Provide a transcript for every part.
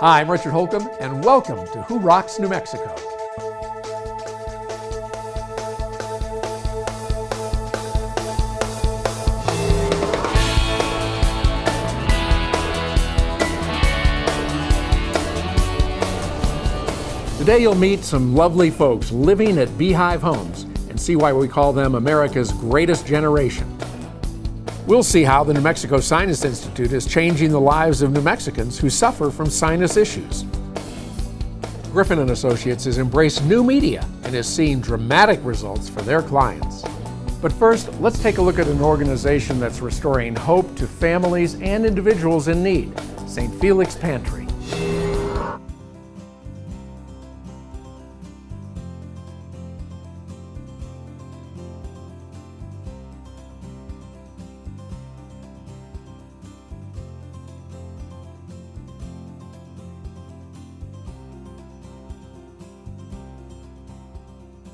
Hi, I'm Richard Holcomb, and welcome to Who Rocks New Mexico. Today you'll meet some lovely folks living at Beehive Homes and see why we call them America's greatest generation. We'll see how the New Mexico Sinus Institute is changing the lives of New Mexicans who suffer from sinus issues. Griffin Associates has embraced new media and is seeing dramatic results for their clients. But first, let's take a look at an organization that's restoring hope to families and individuals in need, St. Felix Pantry.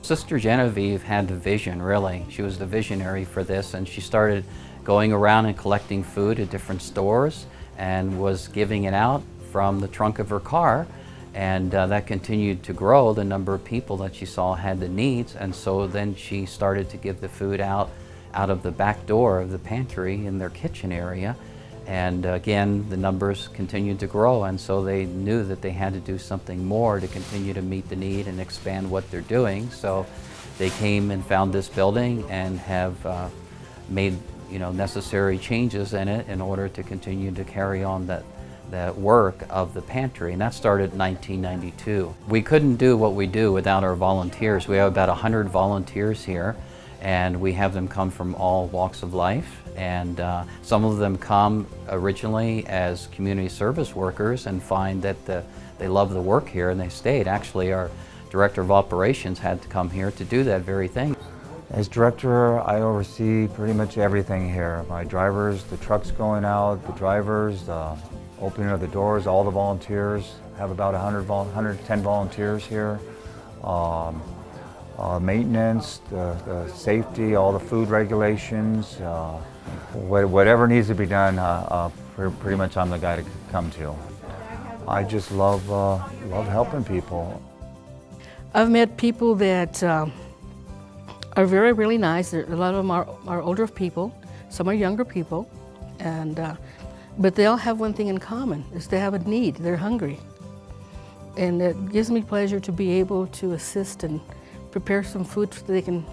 Sister Genevieve had the vision, really. She was the visionary for this, and she started going around and collecting food at different stores and was giving it out from the trunk of her car, and that continued to grow. The number of people that she saw had the needs, and so then she started to give the food out of the back door of the pantry in their kitchen area. And again, the numbers continued to grow, and so they knew that they had to do something more to continue to meet the need and expand what they're doing. So they came and found this building and have made necessary changes in it in order to continue to carry on that work of the pantry, and that started in 1992. We couldn't do what we do without our volunteers. We have about 100 volunteers here, and we have them come from all walks of life. And some of them come originally as community service workers and find that they love the work here and they stayed. Actually, our director of operations had to come here to do that very thing. As director, I oversee pretty much everything here. My drivers, the trucks going out, the drivers, the opening of the doors, all the volunteers. I have about 110 volunteers here. Maintenance, the safety, all the food regulations, whatever needs to be done, pretty much I'm the guy to come to. I just love helping people. I've met people that are really nice. A lot of them are older people, some are younger people, but they all have one thing in common, is they have a need, they're hungry. And it gives me pleasure to be able to assist and prepare some food so they can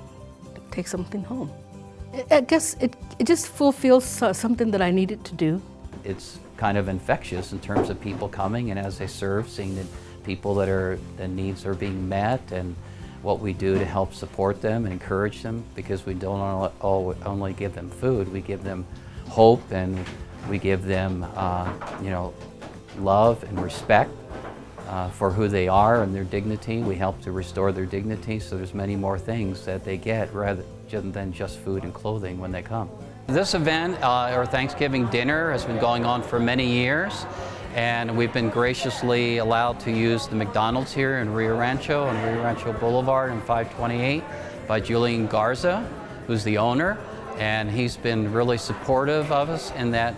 take something home. I guess it just fulfills something that I needed to do. It's kind of infectious in terms of people coming, and as they serve, seeing that people the needs are being met, and what we do to help support them and encourage them, because we don't only give them food, we give them hope, and we give them love and respect for who they are and their dignity. We help to restore their dignity, so there's many more things that they get rather than just food and clothing when they come. This event, our Thanksgiving dinner, has been going on for many years, and we've been graciously allowed to use the McDonald's here in Rio Rancho on Rio Rancho Boulevard in 528 by Julian Garza, who's the owner, and he's been really supportive of us in that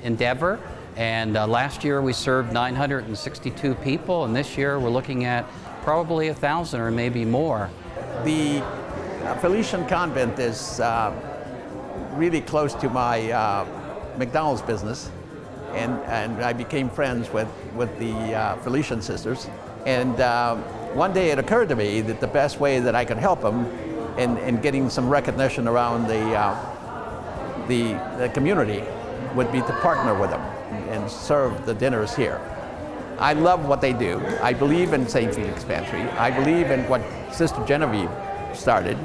endeavor. And last year we served 962 people, and this year we're looking at probably 1,000 or maybe more. The Felician Convent is really close to my McDonald's business, and I became friends with the Felician sisters. And one day it occurred to me that the best way that I could help them in getting some recognition around the community would be to partner with them and serve the dinners here. I love what they do. I believe in St. Felix Pantry. I believe in what Sister Genevieve started,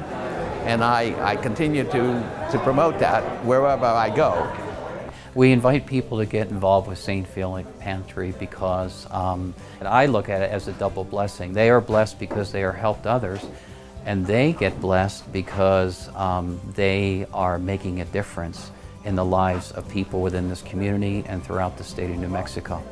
and I continue to promote that wherever I go. We invite people to get involved with St. Felix Pantry because I look at it as a double blessing. They are blessed because they are helped others, and they get blessed because they are making a difference in the lives of people within this community and throughout the state of New Mexico.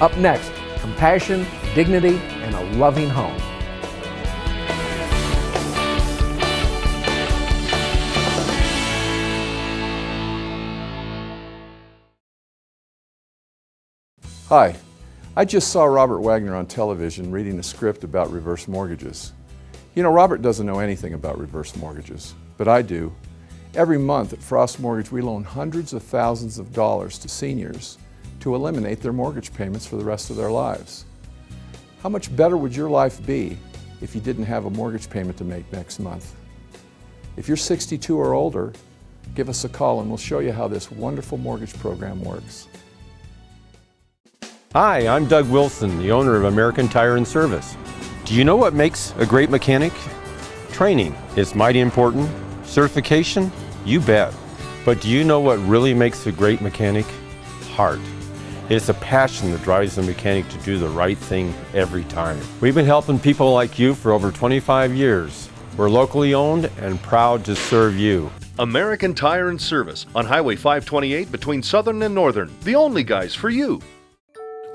Up next, compassion, dignity, and a loving home. Hi, I just saw Robert Wagner on television reading a script about reverse mortgages. You know, Robert doesn't know anything about reverse mortgages, but I do. Every month at Frost Mortgage, we loan hundreds of thousands of dollars to seniors to eliminate their mortgage payments for the rest of their lives. How much better would your life be if you didn't have a mortgage payment to make next month? If you're 62 or older, give us a call and we'll show you how this wonderful mortgage program works. Hi, I'm Doug Wilson, the owner of American Tire and Service. Do you know what makes a great mechanic? Training is mighty important. Certification? You bet. But do you know what really makes a great mechanic? Heart. It's a passion that drives the mechanic to do the right thing every time. We've been helping people like you for over 25 years. We're locally owned and proud to serve you. American Tire and Service on Highway 528 between Southern and Northern. The only guys for you.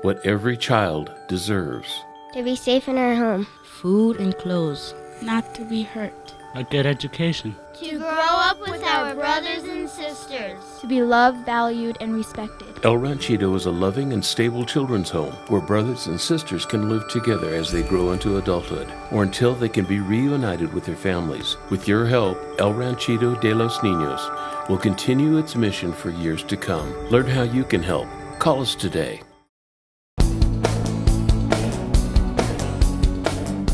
What every child deserves. To be safe in our home. Food and clothes. Not to be hurt. A good education. To grow up with our brothers and sisters. To be loved, valued, and respected. El Ranchito is a loving and stable children's home where brothers and sisters can live together as they grow into adulthood or until they can be reunited with their families. With your help, El Ranchito de los Niños will continue its mission for years to come. Learn how you can help. Call us today.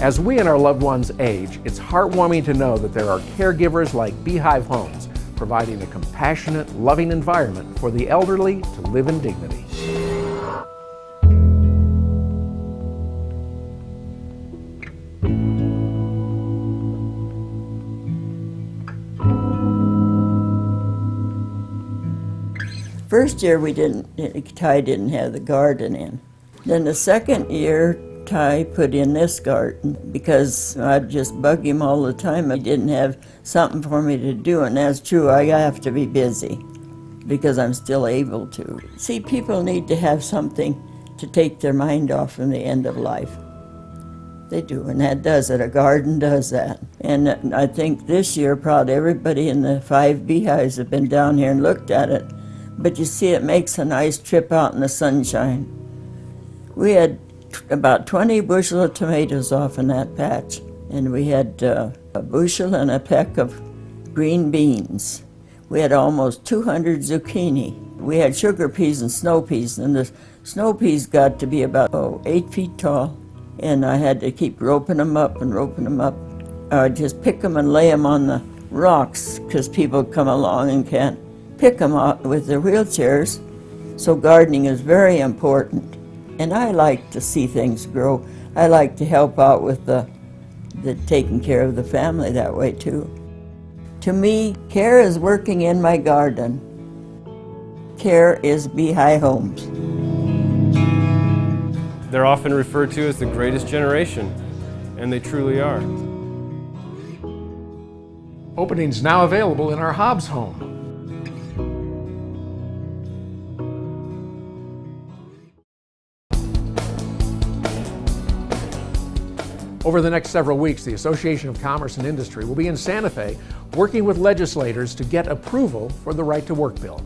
As we and our loved ones age, it's heartwarming to know that there are caregivers like Beehive Homes, providing a compassionate, loving environment for the elderly to live in dignity. First year Ty didn't have the garden in. Then the second year, Ty put in this garden because I'd just bug him all the time. He didn't have something for me to do, and that's true. I have to be busy because I'm still able to. See, people need to have something to take their mind off from the end of life. They do, and that does it. A garden does that. And I think this year, probably everybody in the 5 beehives have been down here and looked at it. But you see, it makes a nice trip out in the sunshine. We had about 20 bushel of tomatoes off in that patch, and we had a bushel and a peck of green beans. We had almost 200 zucchini. We had sugar peas and snow peas, and the snow peas got to be about 8 feet tall, and I had to keep roping them up and roping them up. I'd just pick them and lay them on the rocks because people come along and can't pick them out with their wheelchairs. So gardening is very important. And I like to see things grow. I like to help out with the taking care of the family that way too. To me, care is working in my garden. Care is Beehive Homes. They're often referred to as the greatest generation, and they truly are. Openings now available in our Hobbs home. Over the next several weeks, the Association of Commerce and Industry will be in Santa Fe working with legislators to get approval for the Right to Work bill.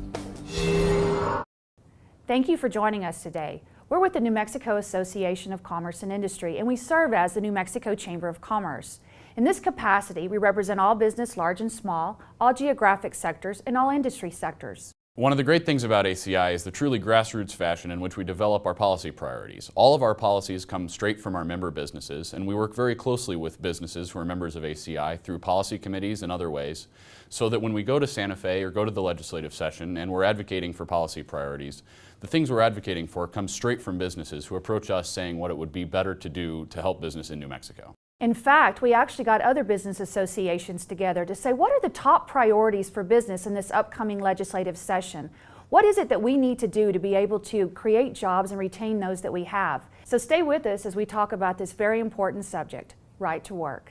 Thank you for joining us today. We're with the New Mexico Association of Commerce and Industry, and we serve as the New Mexico Chamber of Commerce. In this capacity, we represent all business, large and small, all geographic sectors, and all industry sectors. One of the great things about ACI is the truly grassroots fashion in which we develop our policy priorities. All of our policies come straight from our member businesses, and we work very closely with businesses who are members of ACI through policy committees and other ways, so that when we go to Santa Fe or go to the legislative session and we're advocating for policy priorities, the things we're advocating for come straight from businesses who approach us saying what it would be better to do to help business in New Mexico. In fact, we actually got other business associations together to say, what are the top priorities for business in this upcoming legislative session? What is it that we need to do to be able to create jobs and retain those that we have? So stay with us as we talk about this very important subject, right to work.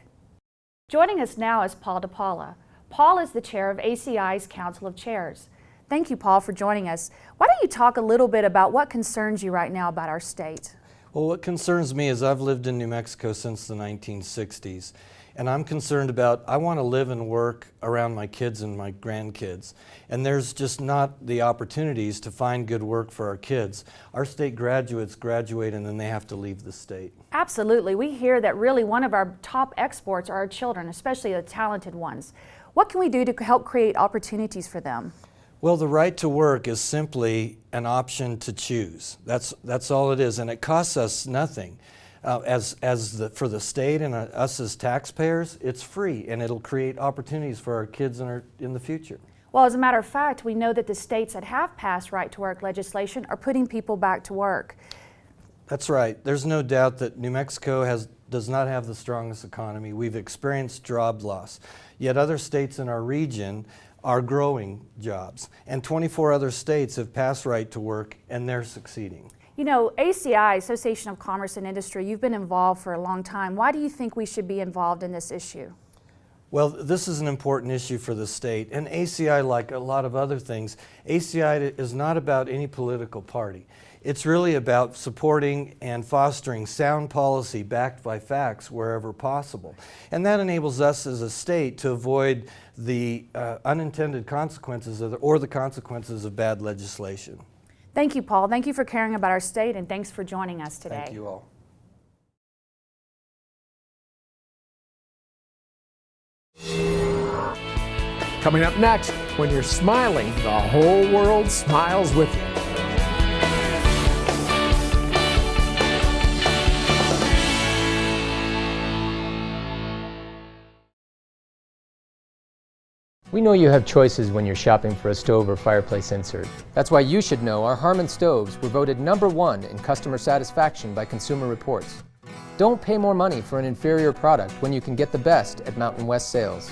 Joining us now is Paul DePaula. Paul is the chair of ACI's Council of Chairs. Thank you, Paul, for joining us. Why don't you talk a little bit about what concerns you right now about our state? Well, what concerns me is I've lived in New Mexico since the 1960s, And I'm concerned about, I want to live and work around my kids and my grandkids. And there's just not the opportunities to find good work for our kids. Our state graduates graduate and then they have to leave the state. Absolutely. We hear that really one of our top exports are our children, especially the talented ones. What can we do to help create opportunities for them? Well, the right to work is simply an option to choose. That's all it is, and it costs us nothing. For the state and us as taxpayers, it's free, and it'll create opportunities for our kids in the future. Well, as a matter of fact, we know that the states that have passed right-to-work legislation are putting people back to work. That's right. There's no doubt that New Mexico does not have the strongest economy. We've experienced job loss, yet other states in our region are growing jobs, and 24 other states have passed right to work, and they're succeeding. You know, ACI, Association of Commerce and Industry, you've been involved for a long time. Why do you think we should be involved in this issue? Well, this is an important issue for the state, and ACI, like a lot of other things, ACI is not about any political party. It's really about supporting and fostering sound policy backed by facts wherever possible. And that enables us as a state to avoid the unintended consequences or the consequences of bad legislation. Thank you, Paul. Thank you for caring about our state, and thanks for joining us today. Thank you all. Coming up next, when you're smiling, the whole world smiles with you. We know you have choices when you're shopping for a stove or fireplace insert. That's why you should know our Harmon stoves were voted #1 in customer satisfaction by Consumer Reports. Don't pay more money for an inferior product when you can get the best at Mountain West Sales.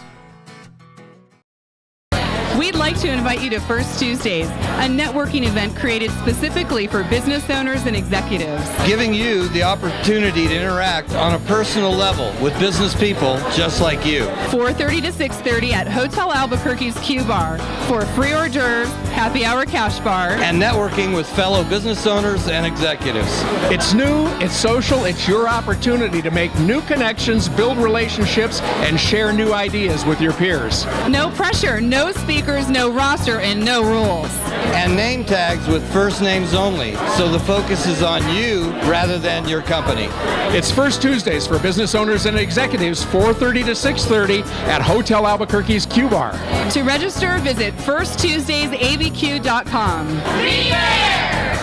We'd like to invite you to First Tuesdays, a networking event created specifically for business owners and executives. Giving you the opportunity to interact on a personal level with business people just like you. 4:30 to 6:30 at Hotel Albuquerque's Q Bar for free hors d'oeuvres, happy hour cash bar, and networking with fellow business owners and executives. It's new, it's social, it's your opportunity to make new connections, build relationships, and share new ideas with your peers. No pressure, no speakers, no roster, and no rules. And name tags with first names only, so the focus is on you rather than your company. It's First Tuesdays for business owners and executives, 4:30 to 6:30 at Hotel Albuquerque's Q Bar. To register, visit firsttuesdaysabq.com. Be there!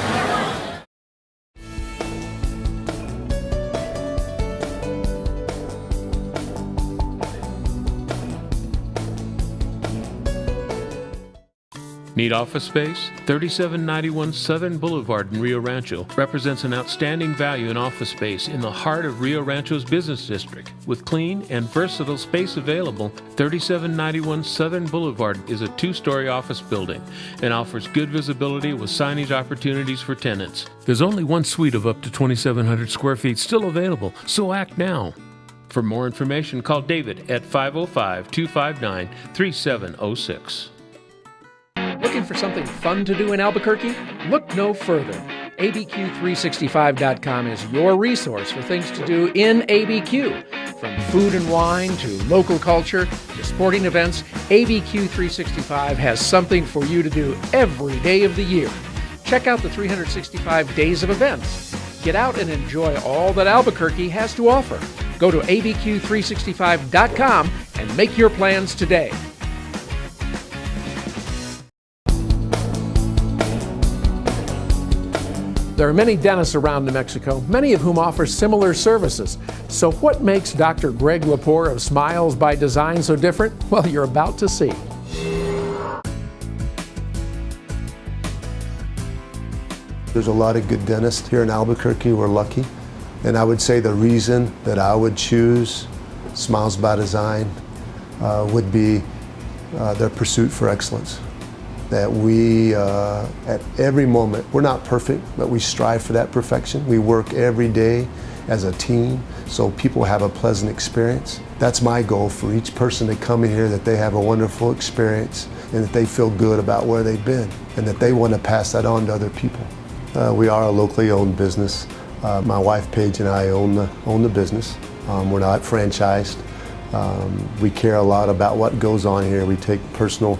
Need office space? 3791 Southern Boulevard in Rio Rancho represents an outstanding value in office space in the heart of Rio Rancho's business district. With clean and versatile space available, 3791 Southern Boulevard is a 2-story office building and offers good visibility with signage opportunities for tenants. There's only one suite of up to 2,700 square feet still available, so act now. For more information, call David at 505-259-3706. Looking for something fun to do in Albuquerque? Look no further. ABQ365.com is your resource for things to do in ABQ. From food and wine to local culture to sporting events, ABQ365 has something for you to do every day of the year. Check out the 365 days of events. Get out and enjoy all that Albuquerque has to offer. Go to ABQ365.com and make your plans today. There are many dentists around New Mexico, many of whom offer similar services. So what makes Dr. Greg Lepore of Smiles by Design so different? Well, you're about to see. There's a lot of good dentists here in Albuquerque. We're lucky. And I would say the reason that I would choose Smiles by Design would be their pursuit for excellence. That we, at every moment, we're not perfect, but we strive for that perfection. We work every day as a team so people have a pleasant experience. That's my goal for each person to come in here, that they have a wonderful experience and that they feel good about where they've been and that they want to pass that on to other people. We are a locally owned business. My wife Paige and I own the business. We're not franchised. We care a lot about what goes on here. We take personal,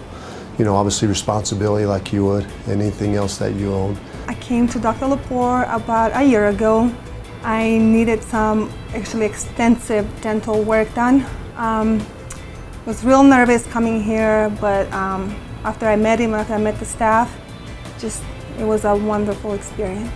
obviously responsibility like you would anything else that you own. I came to Dr. Lepore about a year ago. I needed some actually extensive dental work done. Was real nervous coming here, but after I met him, after I met the staff, it was a wonderful experience.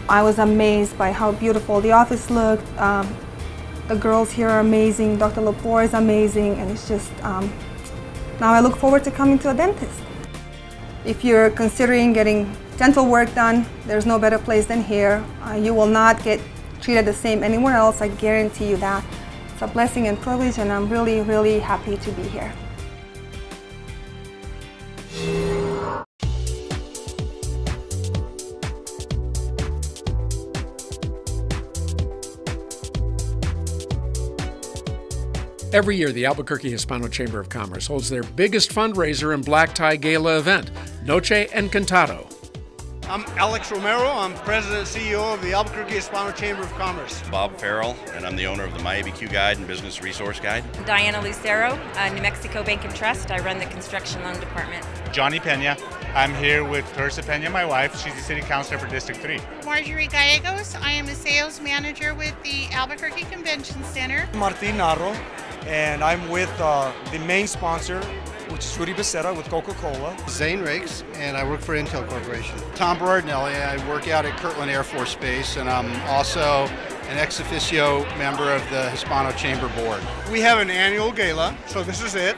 I was amazed by how beautiful the office looked. The girls here are amazing, Dr. Lepore is amazing, and it's just, now I look forward to coming to a dentist. If you're considering getting dental work done, there's no better place than here. You will not get treated the same anywhere else, I guarantee you that. It's a blessing and privilege, and I'm really, really happy to be here. Every year, the Albuquerque Hispano Chamber of Commerce holds their biggest fundraiser and black tie gala event, Noche Encantado. I'm Alex Romero. I'm President and CEO of the Albuquerque Hispano Chamber of Commerce. Bob Farrell, and I'm the owner of the MyABQ Guide and Business Resource Guide. Diana Lucero, New Mexico Bank and Trust. I run the construction loan department. Johnny Pena. I'm here with Clarissa Pena, my wife. She's the city councilor for District 3. Marjorie Gallegos. I am the sales manager with the Albuquerque Convention Center. Martin Narro, and I'm with the main sponsor, which is Rudy Becerra with Coca-Cola. Zane Rakes, and I work for Intel Corporation. Tom Berardinelli, I work out at Kirtland Air Force Base, and I'm also an ex officio member of the Hispano Chamber Board. We have an annual gala, so this is it.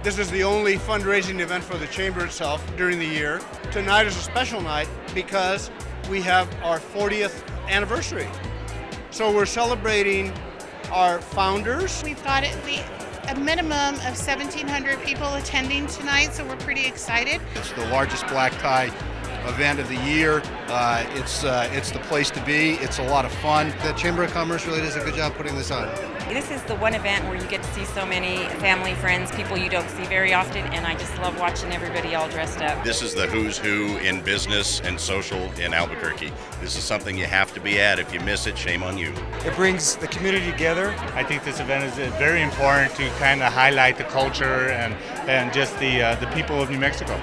This is the only fundraising event for the chamber itself during the year. Tonight is a special night because we have our 40th anniversary. So we're celebrating our founders. We've got a minimum of 1,700 people attending tonight, so we're pretty excited. It's the largest black tie event of the year. It's the place to be. It's a lot of fun. The Chamber of Commerce really does a good job putting this on. This is the one event where you get to see so many family, friends, people you don't see very often, and I just love watching everybody all dressed up. This is the who's who in business and social in Albuquerque. This is something you have to be at. If you miss it, shame on you. It brings the community together. I think this event is very important to kind of highlight the culture and just the people of New Mexico.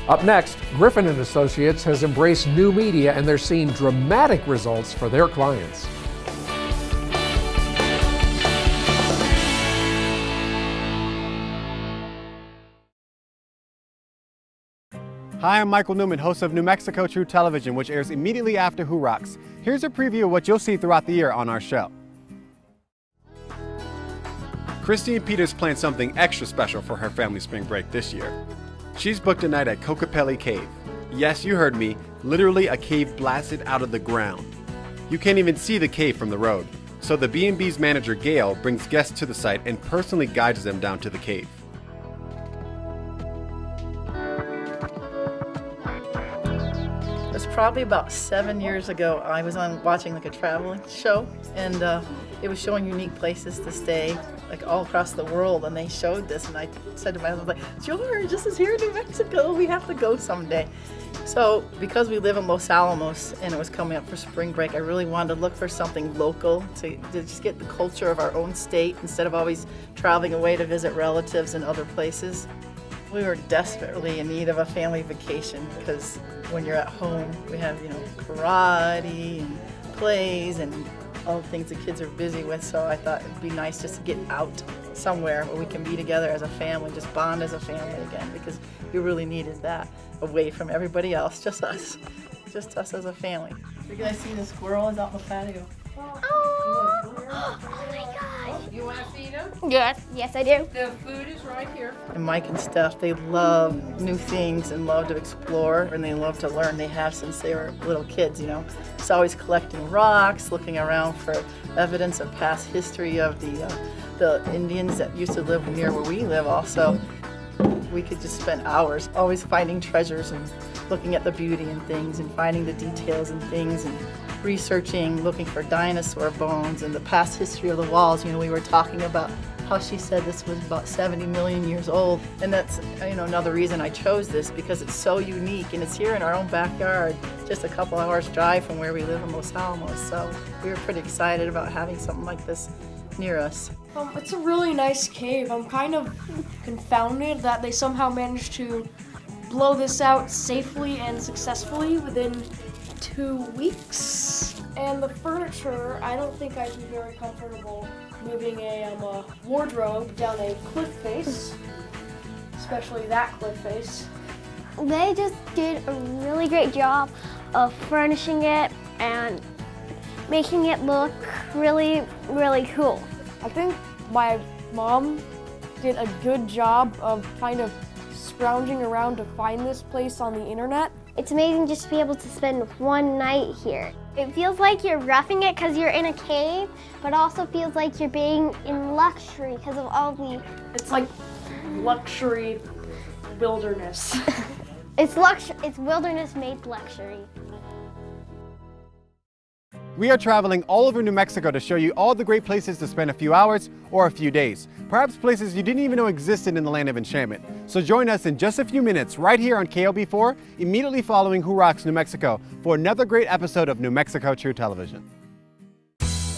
Up next, Griffin Associates has embraced new media and they're seeing dramatic results for their clients. Hi, I'm Michael Newman, host of New Mexico True Television, which airs immediately after Who Rocks. Here's a preview of what you'll see throughout the year on our show. Christine Peters planned something extra special for her family spring break this year. She's booked a night at Kokopelli Cave. Yes, you heard me, literally a cave blasted out of the ground. You can't even see the cave from the road, so the B&B's manager Gail brings guests to the site and personally guides them down to the cave. It was probably about 7 years ago. I was watching a traveling show, and it was showing unique places to stay, all across the world, and they showed this, and I said to my husband, George, this is here in New Mexico, we have to go someday. So because we live in Los Alamos and it was coming up for spring break, I really wanted to look for something local to just get the culture of our own state instead of always traveling away to visit relatives in other places. We were desperately in need of a family vacation because when you're at home, we have, karate and plays and all the things the kids are busy with, so I thought it'd be nice just to get out somewhere where we can be together as a family, just bond as a family again, because we really needed that away from everybody else, just us as a family. You're gonna see the squirrels out in the patio. Oh my gosh. You want to feed them? Yes, I do. The food is right here. And Mike and Steph, they love new things and love to explore, and they love to learn. They have since they were little kids, It's always collecting rocks, looking around for evidence of past history of the Indians that used to live near where we live also. We could just spend hours always finding treasures and looking at the beauty and things and finding the details and things and researching, looking for dinosaur bones and the past history of the walls. We were talking about how she said this was about 70 million years old. And that's another reason I chose this, because it's so unique and it's here in our own backyard, just a couple hours drive from where we live in Los Alamos. So we were pretty excited about having something like this near us. It's a really nice cave. I'm kind of confounded that they somehow managed to blow this out safely and successfully within 2 weeks. And the furniture, I don't think I'd be very comfortable moving a wardrobe down a cliff face, especially that cliff face. They just did a really great job of furnishing it and making it look really, really cool. I think my mom did a good job of kind of scrounging around to find this place on the internet. It's amazing just to be able to spend one night here. It feels like you're roughing it because you're in a cave, but also feels like you're being in luxury because of all the... It's like luxury wilderness. It's wilderness made luxury. We are traveling all over New Mexico to show you all the great places to spend a few hours or a few days. Perhaps places you didn't even know existed in the land of enchantment. So join us in just a few minutes right here on KLB4, immediately following Who Rocks New Mexico, for another great episode of New Mexico True Television.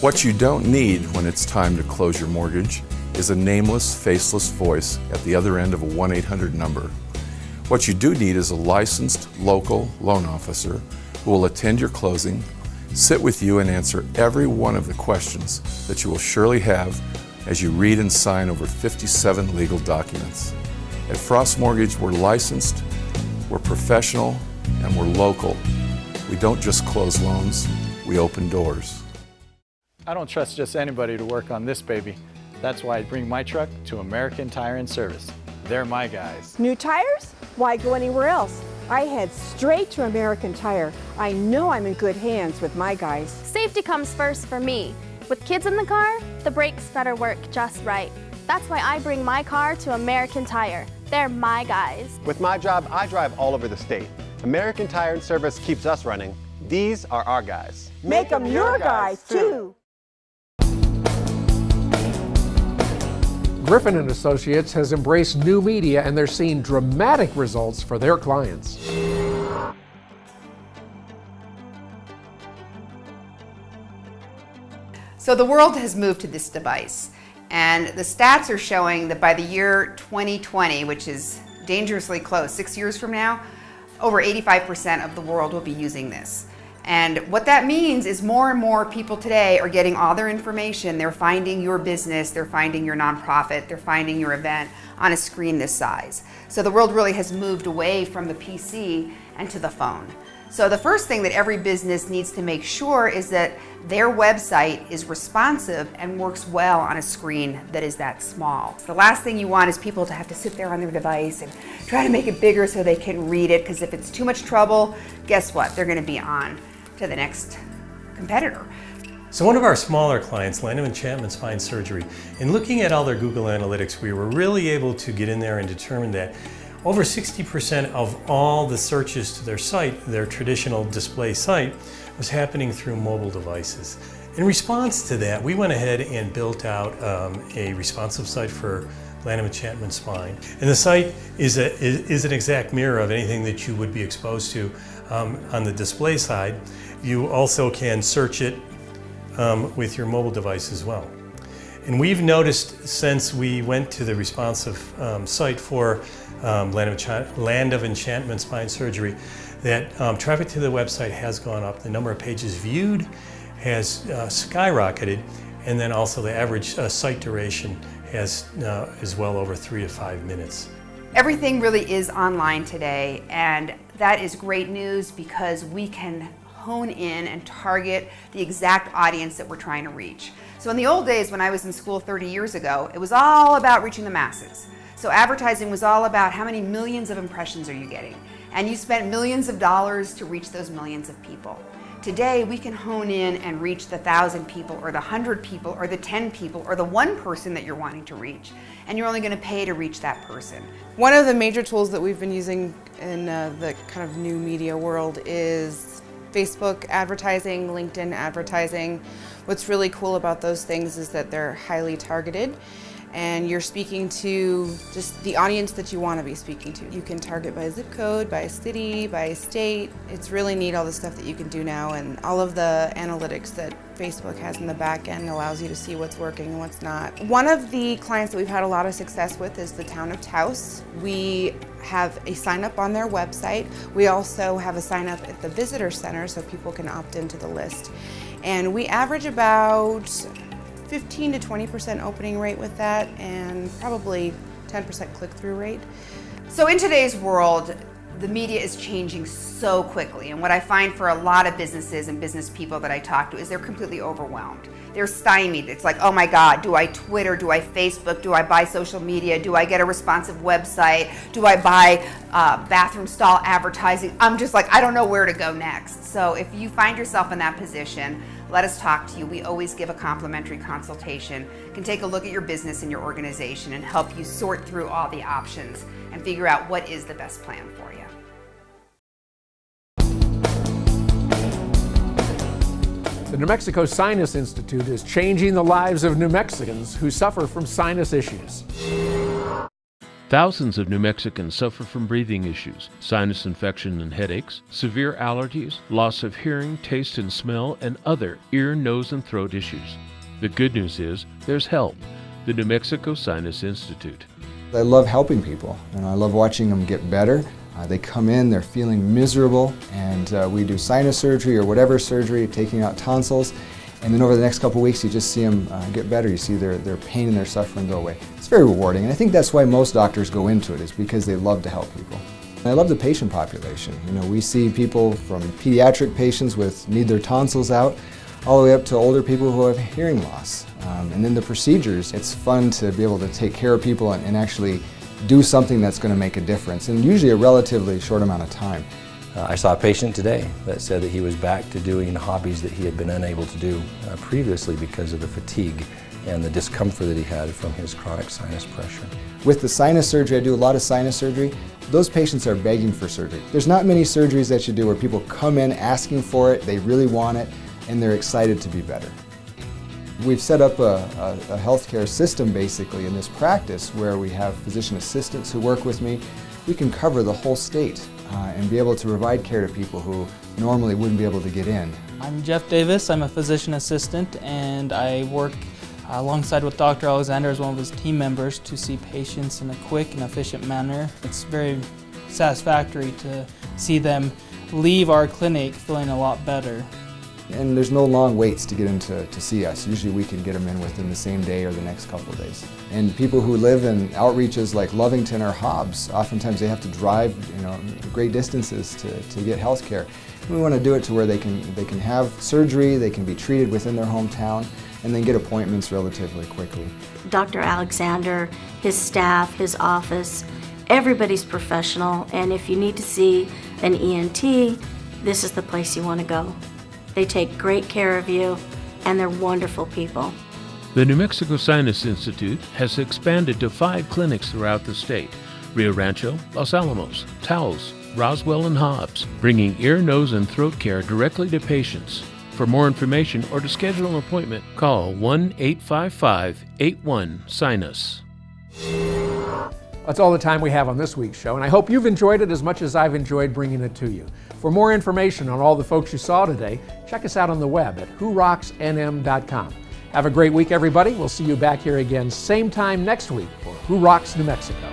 What you don't need when it's time to close your mortgage is a nameless, faceless voice at the other end of a 1-800 number. What you do need is a licensed local loan officer who will attend your closing, sit with you and answer every one of the questions that you will surely have as you read and sign over 57 legal documents. At Frost Mortgage, we're licensed, we're professional, and we're local. We don't just close loans, we open doors. I don't trust just anybody to work on this baby. That's why I bring my truck to American Tire and Service. They're my guys. New tires? Why go anywhere else? I head straight to American Tire. I know I'm in good hands with my guys. Safety comes first for me. With kids in the car, the brakes better work just right. That's why I bring my car to American Tire. They're my guys. With my job, I drive all over the state. American Tire and Service keeps us running. These are our guys. Make them your guys, too. Griffin Associates has embraced new media and they're seeing dramatic results for their clients. So the world has moved to this device, and the stats are showing that by the year 2020, which is dangerously close, 6 years from now, over 85% of the world will be using this. And what that means is more and more people today are getting all their information. They're finding your business, they're finding your nonprofit, they're finding your event on a screen this size. So the world really has moved away from the PC and to the phone. So the first thing that every business needs to make sure is that their website is responsive and works well on a screen that is that small. The last thing you want is people to have to sit there on their device and try to make it bigger so they can read it, because if it's too much trouble, guess what? They're going to be on to the next competitor. So one of our smaller clients, Land of Enchantment Spine Surgery, in looking at all their Google Analytics, we were really able to get in there and determine that over 60% of all the searches to their site, their traditional display site, was happening through mobile devices. In response to that, we went ahead and built out a responsive site for Land of Enchantment Spine. And the site is an exact mirror of anything that you would be exposed to on the display side. You also can search it with your mobile device as well. And we've noticed since we went to the responsive site for Land of Enchantment Spine Surgery that traffic to the website has gone up. The number of pages viewed has skyrocketed, and then also the average site duration is well over 3 to 5 minutes. Everything really is online today, and that is great news because we can hone in and target the exact audience that we're trying to reach. So in the old days when I was in school 30 years ago, it was all about reaching the masses. So advertising was all about how many millions of impressions are you getting, and you spent millions of dollars to reach those millions of people. Today, we can hone in and reach the 1,000 people or the 100 people or the 10 people or the one person that you're wanting to reach, and you're only going to pay to reach that person. One of the major tools that we've been using in the kind of new media world is Facebook advertising, LinkedIn advertising. What's really cool about those things is that they're highly targeted, and you're speaking to just the audience that you want to be speaking to. You can target by zip code, by city, by state. It's really neat, all the stuff that you can do now, and all of the analytics that Facebook has in the back end allows you to see what's working and what's not. One of the clients that we've had a lot of success with is the town of Taos. We have a sign up on their website. We also have a sign up at the visitor center so people can opt into the list. And we average about 15 to 20% opening rate with that, and probably 10% click-through rate. So in today's world, the media is changing so quickly, and what I find for a lot of businesses and business people that I talk to is they're completely overwhelmed. They're stymied. It's like, oh my God, do I Twitter, do I Facebook, do I buy social media, do I get a responsive website, do I buy bathroom stall advertising? I'm just like, I don't know where to go next. So if you find yourself in that position, let us talk to you. We always give a complimentary consultation, can take a look at your business and your organization and help you sort through all the options and figure out what is the best plan for you. The New Mexico Sinus Institute is changing the lives of New Mexicans who suffer from sinus issues. Thousands of New Mexicans suffer from breathing issues, sinus infection and headaches, severe allergies, loss of hearing, taste and smell, and other ear, nose, and throat issues. The good news is there's help. The New Mexico Sinus Institute. I love helping people, and I love watching them get better. They come in, they're feeling miserable, and we do sinus surgery or whatever surgery, taking out tonsils. And then over the next couple of weeks, you just see them get better. You see their pain and their suffering go away. It's very rewarding, and I think that's why most doctors go into it, is because they love to help people. And I love the patient population. You know, we see people from pediatric patients need their tonsils out, all the way up to older people who have hearing loss. And then the procedures, it's fun to be able to take care of people and actually do something that's going to make a difference, and usually a relatively short amount of time. I saw a patient today that said that he was back to doing hobbies that he had been unable to do previously because of the fatigue and the discomfort that he had from his chronic sinus pressure. With the sinus surgery, I do a lot of sinus surgery. Those patients are begging for surgery. There's not many surgeries that you do where people come in asking for it, they really want it, and they're excited to be better. We've set up a healthcare system basically in this practice where we have physician assistants who work with me. We can cover the whole state and be able to provide care to people who normally wouldn't be able to get in. I'm Jeff Davis. I'm a physician assistant, and I work alongside with Dr. Alexander as one of his team members to see patients in a quick and efficient manner. It's very satisfactory to see them leave our clinic feeling a lot better. And there's no long waits to get in to see us. Usually we can get them in within the same day or the next couple of days. And people who live in outreaches like Lovington or Hobbs, oftentimes they have to drive, great distances to get health care. We want to do it to where they can have surgery, they can be treated within their hometown, and then get appointments relatively quickly. Dr. Alexander, his staff, his office, everybody's professional, and if you need to see an ENT, this is the place you want to go. They take great care of you, and they're wonderful people. The New Mexico Sinus Institute has expanded to 5 clinics throughout the state: Rio Rancho, Los Alamos, Taos, Roswell, and Hobbs, bringing ear, nose, and throat care directly to patients. For more information or to schedule an appointment, call 1-855-81-SINUS. That's all the time we have on this week's show, and I hope you've enjoyed it as much as I've enjoyed bringing it to you. For more information on all the folks you saw today, check us out on the web at whorocksnm.com. Have a great week, everybody. We'll see you back here again same time next week for Who Rocks New Mexico.